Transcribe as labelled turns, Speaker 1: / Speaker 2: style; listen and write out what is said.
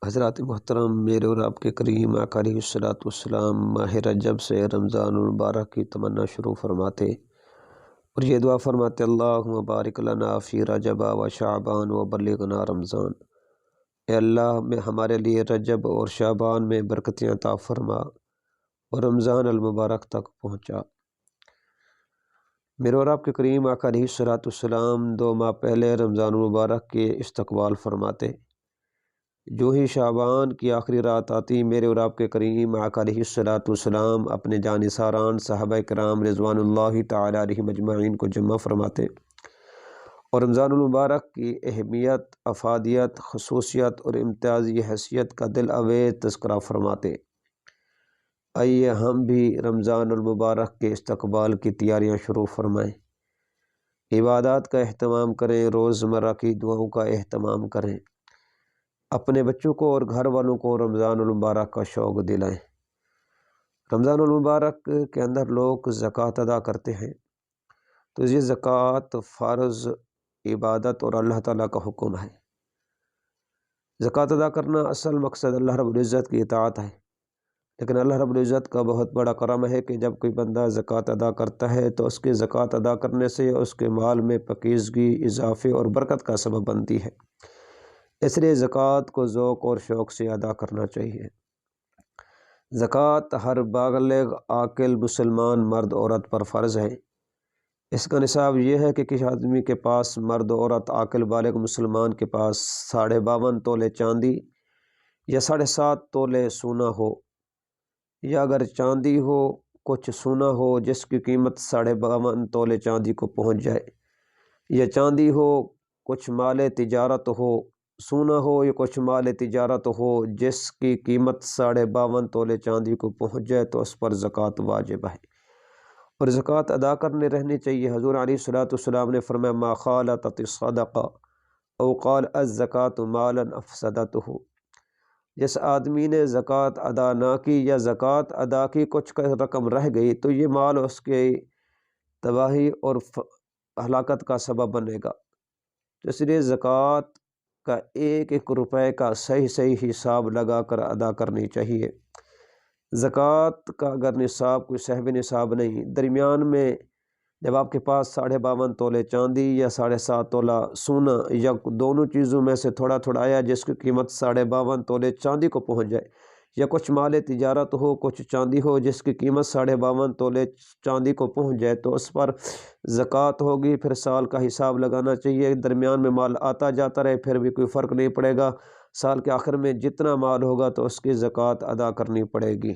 Speaker 1: حضرات محترم، میرے اور آپ کے کریم آقا علیہ الصلوۃ والسلام ماہ رجب سے رمضان المبارک کی تمنا شروع فرماتے اور یہ دعا فرماتے: اللہم بارک لنا فی رجب و شعبان و بلغنا رمضان۔ اے اللہ، میں ہمارے لیے رجب اور شعبان میں برکتیں عطا فرما اور رمضان المبارک تک پہنچا۔ میرے اور آپ کے کریم آقا علیہ الصلوۃ والسلام 2 ماہ پہلے رمضان المبارک کے استقبال فرماتے۔ جو ہی شعبان کی آخری رات آتی، میرے اور آپ کے کریم آقا علیہ الصلوۃ والسلام اپنے جانثاران صحابہ کرام رضوان اللہ تعالی علیہم اجمعین کو جمع فرماتے اور رمضان المبارک کی اہمیت، افادیت، خصوصیت اور امتیازی حیثیت کا دل آویز تذکرہ فرماتے۔ آئیے ہم بھی رمضان المبارک کے استقبال کی تیاریاں شروع فرمائیں، عبادات کا اہتمام کریں، روزمرہ کی دعاؤں کا اہتمام کریں، اپنے بچوں کو اور گھر والوں کو رمضان المبارک کا شوق دلائیں۔ رمضان المبارک کے اندر لوگ زکوٰۃ ادا کرتے ہیں، تو یہ زکوٰۃ فرض عبادت اور اللہ تعالیٰ کا حکم ہے۔ زکوٰۃ ادا کرنا اصل مقصد اللہ رب العزت کی اطاعت ہے، لیکن اللہ رب العزت کا بہت بڑا کرم ہے کہ جب کوئی بندہ زکوٰۃ ادا کرتا ہے تو اس کے زکوٰۃ ادا کرنے سے اس کے مال میں پاکیزگی، اضافے اور برکت کا سبب بنتی ہے۔ اس لیے زکوٰۃ کو ذوق اور شوق سے ادا کرنا چاہیے۔ زکوٰۃ ہر بالغ عاقل مسلمان مرد عورت پر فرض ہے۔ اس کا نصاب یہ ہے کہ کسی آدمی کے پاس، مرد عورت عاقل بالغ مسلمان کے پاس 52.5 تولے چاندی یا 7.5 تولے سونا ہو، یا اگر چاندی ہو کچھ سونا ہو جس کی قیمت 52.5 تولے چاندی کو پہنچ جائے، یا چاندی ہو کچھ مال تجارت ہو، سونا ہو یا کچھ مال تجارت ہو جس کی قیمت 52.5 تولے چاندی کو پہنچ جائے تو اس پر زکوٰۃ واجب ہے اور زکوٰۃ ادا کرنے رہنی چاہیے۔ حضور علیہ الصلوۃ والسلام نے فرمایا: ما خالطت الصدقہ او قال الزکوٰۃ مالا افسدتہ۔ جس آدمی نے زکوٰۃ ادا نہ کی یا زکوٰۃ ادا کی کچھ رقم رہ گئی تو یہ مال اس کے تباہی اور ہلاکت کا سبب بنے گا۔ تو اس لیے زکوٰۃ کا 1 روپے کا صحیح حساب لگا کر ادا کرنی چاہیے۔ زکوٰۃ کا اگر نصاب کوئی صحیح نصاب نہیں، درمیان میں جب آپ کے پاس 52.5 تولے چاندی یا 7.5 تولہ سونا یا دونوں چیزوں میں سے تھوڑا تھوڑا آیا جس کی قیمت 52.5 تولے چاندی کو پہنچ جائے، یا کچھ مال تجارت ہو کچھ چاندی ہو جس کی قیمت 52.5 تولے چاندی کو پہنچ جائے تو اس پر زکوٰۃ ہوگی۔ پھر سال کا حساب لگانا چاہیے، درمیان میں مال آتا جاتا رہے پھر بھی کوئی فرق نہیں پڑے گا، سال کے آخر میں جتنا مال ہوگا تو اس کی زکوٰۃ ادا کرنی پڑے گی۔